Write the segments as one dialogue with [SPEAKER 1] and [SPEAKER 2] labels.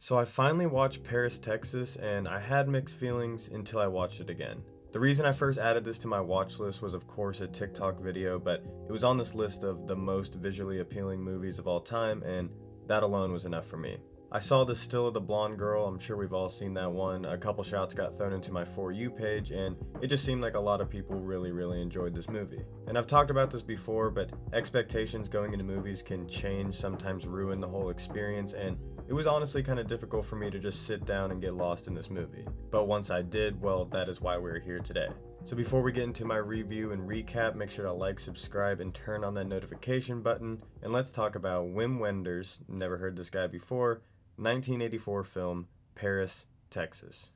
[SPEAKER 1] So I finally watched Paris, Texas, and I had mixed feelings until I watched it again. The reason I first added this to my watch list was of course a TikTok video, but it was on this list of the most visually appealing movies of all time, and that alone was enough for me. I saw the Still of the Blonde Girl, I'm sure we've all seen that one. A couple shots got thrown into my For You page, and it just seemed like a lot of people really enjoyed this movie. And I've talked about this before, but expectations going into movies can change, sometimes ruin the whole experience, and it was honestly kind of difficult for me to just sit down and get lost in this movie. But once I did, well, that is why we're here today. So before we get into my review and recap, make sure to like, subscribe, and turn on that notification button, and let's talk about Wim Wenders, never heard this guy before, 1984 film, Paris, Texas.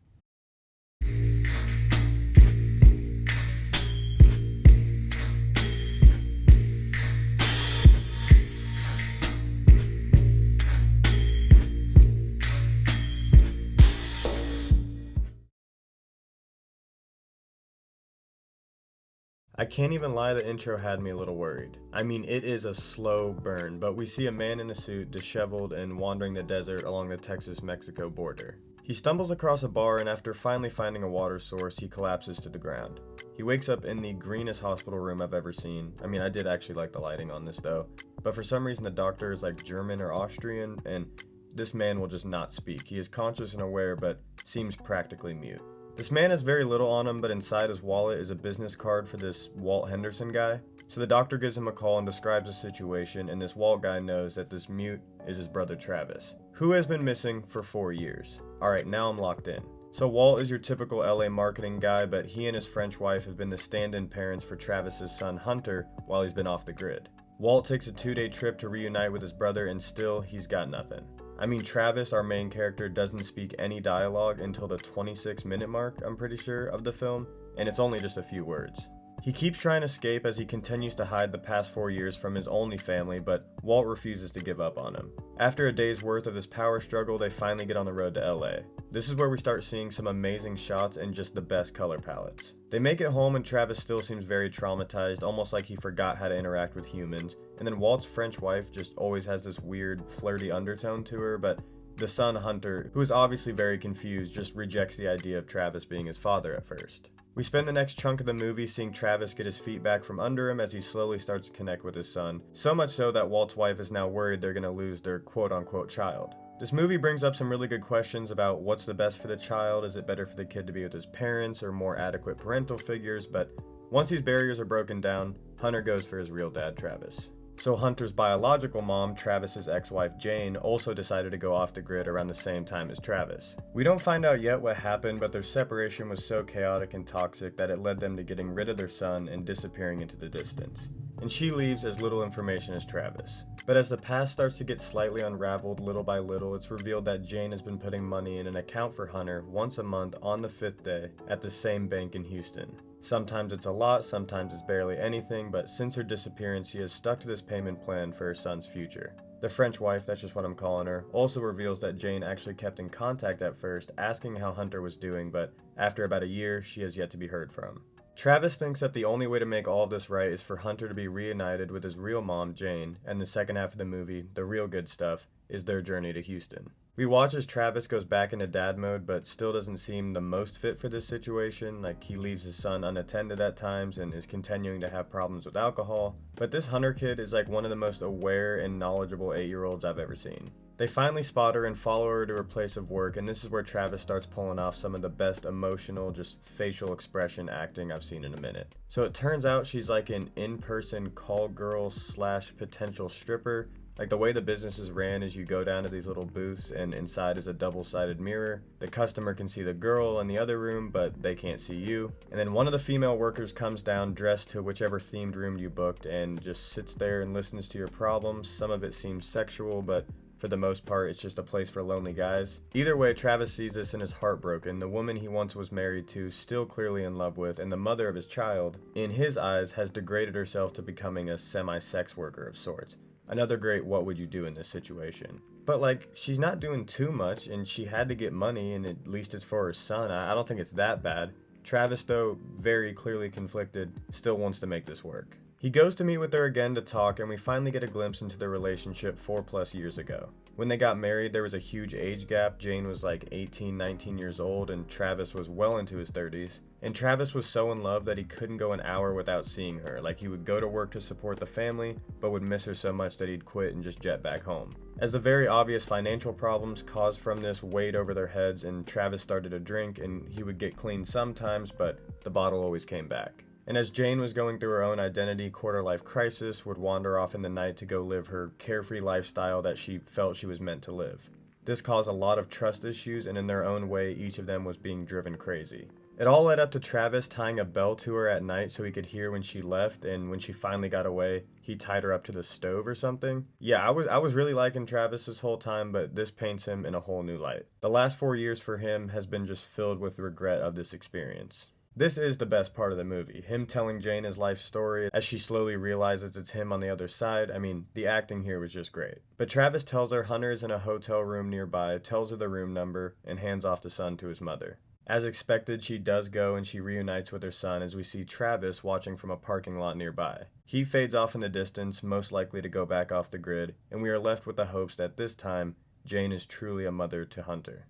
[SPEAKER 1] I can't even lie, the intro had me a little worried. I mean, it is a slow burn, but we see a man in a suit, disheveled and wandering the desert along the Texas-Mexico border. He stumbles across a bar, and after finally finding a water source, he collapses to the ground. He wakes up in the greenest hospital room I've ever seen. I mean, I did actually like the lighting on this though, but for some reason the doctor is like German or Austrian, and this man will just not speak. He is conscious and aware, but seems practically mute. This man has very little on him, but inside his wallet is a business card for this Walt Henderson guy. So the doctor gives him a call and describes the situation, and this Walt guy knows that this mute is his brother Travis, who has been missing for 4 years. Alright, now I'm locked in. So Walt is your typical LA marketing guy, but he and his French wife have been the stand-in parents for Travis's son Hunter while he's been off the grid. Walt takes a 2-day trip to reunite with his brother, and still he's got nothing. I mean, Travis, our main character, doesn't speak any dialogue until the 26-minute mark, I'm pretty sure, of the film, and it's only just a few words. He keeps trying to escape as he continues to hide the past 4 years from his only family, but Walt refuses to give up on him. After a day's worth of this power struggle, they finally get on the road to LA. This is where we start seeing some amazing shots and just the best color palettes. They make it home and Travis still seems very traumatized, almost like he forgot how to interact with humans, and then Walt's French wife just always has this weird, flirty undertone to her, but the son Hunter, who is obviously very confused, just rejects the idea of Travis being his father at first. We spend the next chunk of the movie seeing Travis get his feet back from under him as he slowly starts to connect with his son, so much so that Walt's wife is now worried they're going to lose their quote-unquote child. This movie brings up some really good questions about what's the best for the child. Is it better for the kid to be with his parents or more adequate parental figures? But once these barriers are broken down, Hunter goes for his real dad, Travis. So Hunter's biological mom, Travis's ex-wife Jane, also decided to go off the grid around the same time as Travis. We don't find out yet what happened, but their separation was so chaotic and toxic that it led them to getting rid of their son and disappearing into the distance. And she leaves as little information as Travis. But as the past starts to get slightly unraveled little by little, it's revealed that Jane has been putting money in an account for Hunter once a month on the 5th day at the same bank in Houston. Sometimes it's a lot, sometimes it's barely anything, but since her disappearance, she has stuck to this payment plan for her son's future. The French wife, that's just what I'm calling her, also reveals that Jane actually kept in contact at first, asking how Hunter was doing, but after about a year, she has yet to be heard from. Travis thinks that the only way to make all of this right is for Hunter to be reunited with his real mom, Jane, and the second half of the movie, the real good stuff, is their journey to Houston. We watch as Travis goes back into dad mode, but still doesn't seem the most fit for this situation. Like, he leaves his son unattended at times and is continuing to have problems with alcohol. But this Hunter kid is like one of the most aware and knowledgeable 8-year-olds I've ever seen. They finally spot her and follow her to her place of work, and this is where Travis starts pulling off some of the best emotional, just facial expression acting I've seen in a minute. So it turns out she's like an in-person call girl / potential stripper. Like, the way the business is ran is you go down to these little booths and inside is a double-sided mirror. The customer can see the girl in the other room, but they can't see you. And then one of the female workers comes down dressed to whichever themed room you booked and just sits there and listens to your problems. Some of it seems sexual, but for the most part, it's just a place for lonely guys. Either way, Travis sees this and is heartbroken. The woman he once was married to, still clearly in love with, and the mother of his child, in his eyes, has degraded herself to becoming a semi-sex worker of sorts. Another great what would you do in this situation. But like, she's not doing too much, and she had to get money, and at least it's for her son. I don't think it's that bad. Travis, though, very clearly conflicted, still wants to make this work. He goes to meet with her again to talk, and we finally get a glimpse into their relationship 4+ years ago. When they got married, there was a huge age gap. Jane was like 18, 19 years old, and Travis was well into his 30s. And Travis was so in love that he couldn't go an hour without seeing her. Like, he would go to work to support the family, but would miss her so much that he'd quit and just jet back home. As the very obvious financial problems caused from this weighed over their heads, and Travis started to drink, and he would get clean sometimes, but the bottle always came back. And as Jane was going through her own identity quarter-life crisis, would wander off in the night to go live her carefree lifestyle that she felt she was meant to live. This caused a lot of trust issues, and in their own way, each of them was being driven crazy. It all led up to Travis tying a bell to her at night so he could hear when she left, and when she finally got away, he tied her up to the stove or something. Yeah, I was really liking Travis this whole time, but this paints him in a whole new light. The last 4 years for him has been just filled with regret of this experience. This is the best part of the movie, him telling Jane his life story as she slowly realizes it's him on the other side. I mean, the acting here was just great. But Travis tells her Hunter is in a hotel room nearby, tells her the room number, and hands off the son to his mother. As expected, she does go and she reunites with her son as we see Travis watching from a parking lot nearby. He fades off in the distance, most likely to go back off the grid, and we are left with the hopes that this time, Jane is truly a mother to Hunter.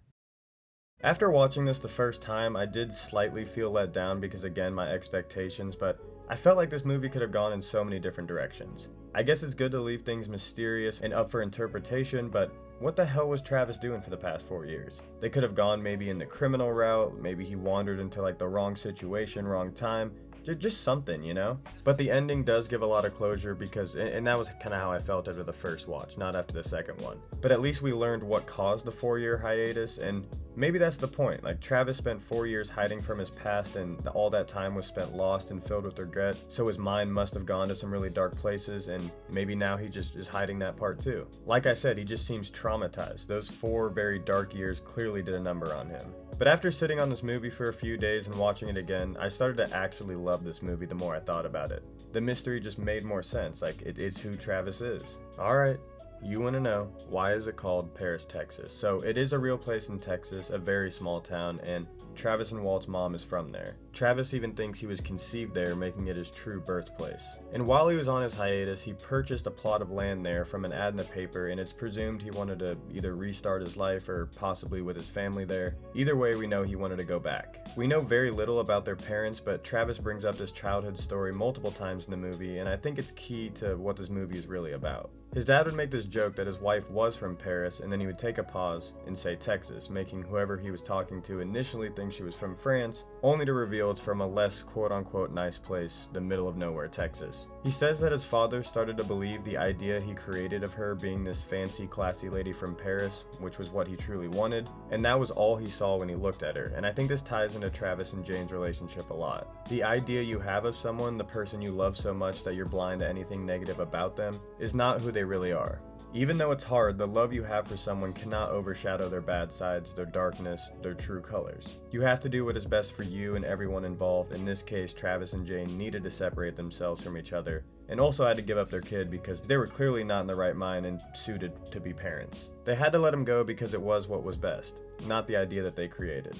[SPEAKER 1] After watching this the first time, I did slightly feel let down because, again, my expectations, but I felt like this movie could have gone in so many different directions. I guess it's good to leave things mysterious and up for interpretation, but what the hell was Travis doing for the past 4 years? They could have gone maybe in the criminal route, maybe he wandered into like the wrong situation, wrong time. Just something, you know? But the ending does give a lot of closure because, and that was kind of how I felt after the first watch, not after the second one. But at least we learned what caused the 4-year hiatus, and maybe that's the point. Like, Travis spent 4 years hiding from his past, and all that time was spent lost and filled with regret, so his mind must have gone to some really dark places, and maybe now he just is hiding that part too. Like I said, he just seems traumatized. Those 4 very dark years clearly did a number on him. But after sitting on this movie for a few days and watching it again, I started to actually love this movie the more I thought about it. The mystery just made more sense, like it's who Travis is. Alright, you want to know, why is it called Paris, Texas? So it is a real place in Texas, a very small town, and Travis and Walt's mom is from there. Travis even thinks he was conceived there, making it his true birthplace. And while he was on his hiatus, he purchased a plot of land there from an ad in the paper, and it's presumed he wanted to either restart his life or possibly with his family there. Either way, we know he wanted to go back. We know very little about their parents, but Travis brings up this childhood story multiple times in the movie, and I think it's key to what this movie is really about. His dad would make this joke that his wife was from Paris, and then he would take a pause and say Texas, making whoever he was talking to initially think she was from France, only to reveal it's from a less quote-unquote nice place, the middle of nowhere, Texas. He says that his father started to believe the idea he created of her being this fancy, classy lady from Paris, which was what he truly wanted, and that was all he saw when he looked at her, and I think this ties into Travis and Jane's relationship a lot. The idea you have of someone, the person you love so much that you're blind to anything negative about them, is not who they really are. Even though it's hard, the love you have for someone cannot overshadow their bad sides, their darkness, their true colors. You have to do what is best for you and everyone involved. In this case, Travis and Jane needed to separate themselves from each other, and also had to give up their kid because they were clearly not in the right mind and suited to be parents. They had to let him go because it was what was best, not the idea that they created.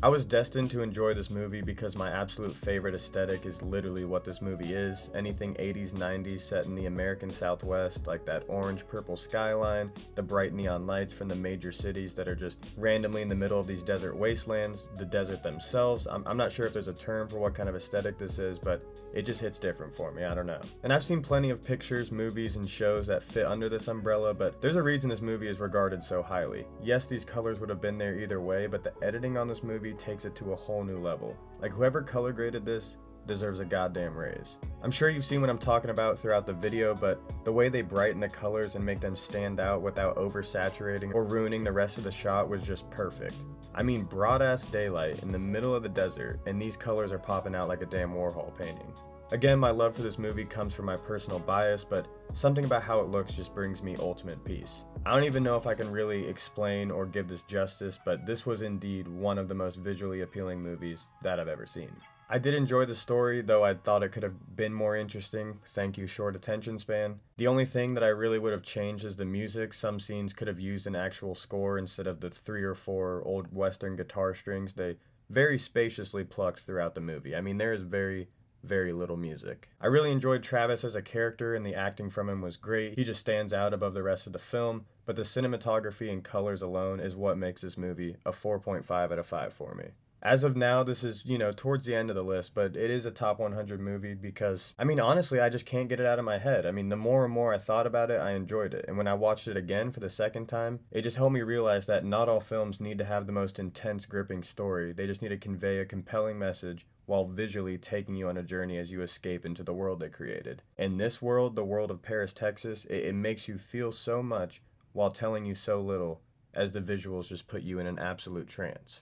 [SPEAKER 1] I was destined to enjoy this movie because my absolute favorite aesthetic is literally what this movie is. Anything 80s, 90s set in the American Southwest, like that orange-purple skyline, the bright neon lights from the major cities that are just randomly in the middle of these desert wastelands, the desert themselves. I'm not sure if there's a term for what kind of aesthetic this is, but it just hits different for me, I don't know. And I've seen plenty of pictures, movies, and shows that fit under this umbrella, but there's a reason this movie is regarded so highly. Yes, these colors would have been there either way, but the editing on this movie takes it to a whole new level. Like, whoever color graded this deserves a goddamn raise. I'm sure you've seen what I'm talking about throughout the video, but the way they brighten the colors and make them stand out without oversaturating or ruining the rest of the shot was just perfect. I mean, broad ass daylight in the middle of the desert, and these colors are popping out like a damn Warhol painting. Again, my love for this movie comes from my personal bias, but something about how it looks just brings me ultimate peace. I don't even know if I can really explain or give this justice, but this was indeed one of the most visually appealing movies that I've ever seen. I did enjoy the story, though I thought it could have been more interesting. Thank you, short attention span. The only thing that I really would have changed is the music. Some scenes could have used an actual score instead of the 3 or 4 old Western guitar strings they very spaciously plucked throughout the movie. I mean, there is very very little music. I really enjoyed Travis as a character, and the acting from him was great. He just stands out above the rest of the film, but the cinematography and colors alone is what makes this movie a 4.5 out of 5 for me. As of now, this is, towards the end of the list, but it is a top 100 movie because, honestly, I just can't get it out of my head. The more and more I thought about it, I enjoyed it. And when I watched it again for the second time, it just helped me realize that not all films need to have the most intense, gripping story. They just need to convey a compelling message while visually taking you on a journey as you escape into the world they created. In this world, the world of Paris, Texas, it makes you feel so much while telling you so little, as the visuals just put you in an absolute trance.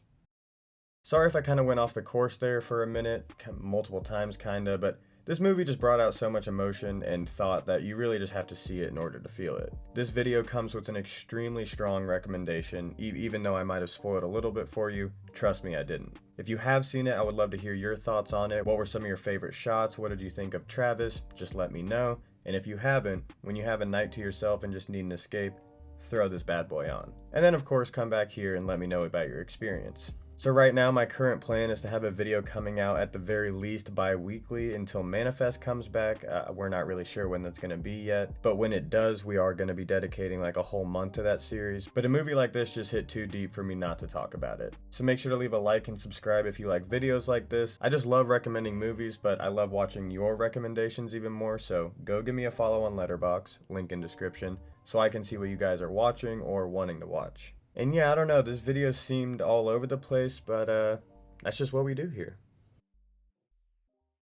[SPEAKER 1] Sorry if I kind of went off the course there for a minute, multiple times kinda, but this movie just brought out so much emotion and thought that you really just have to see it in order to feel it. This video comes with an extremely strong recommendation, even though I might have spoiled a little bit for you, trust me I didn't. If you have seen it, I would love to hear your thoughts on it. What were some of your favorite shots? What did you think of Travis? Just let me know. And if you haven't, when you have a night to yourself and just need an escape, throw this bad boy on. And then of course come back here and let me know about your experience. So right now my current plan is to have a video coming out at the very least bi-weekly until Manifest comes back. We're not really sure when that's going to be yet, but when it does, we are going to be dedicating like a whole month to that series. But a movie like this just hit too deep for me not to talk about it. So make sure to leave a like and subscribe if you like videos like this. I just love recommending movies, but I love watching your recommendations even more, so go give me a follow on Letterboxd, link in description, so I can see what you guys are watching or wanting to watch. And yeah, I don't know, this video seemed all over the place, but that's just what we do here.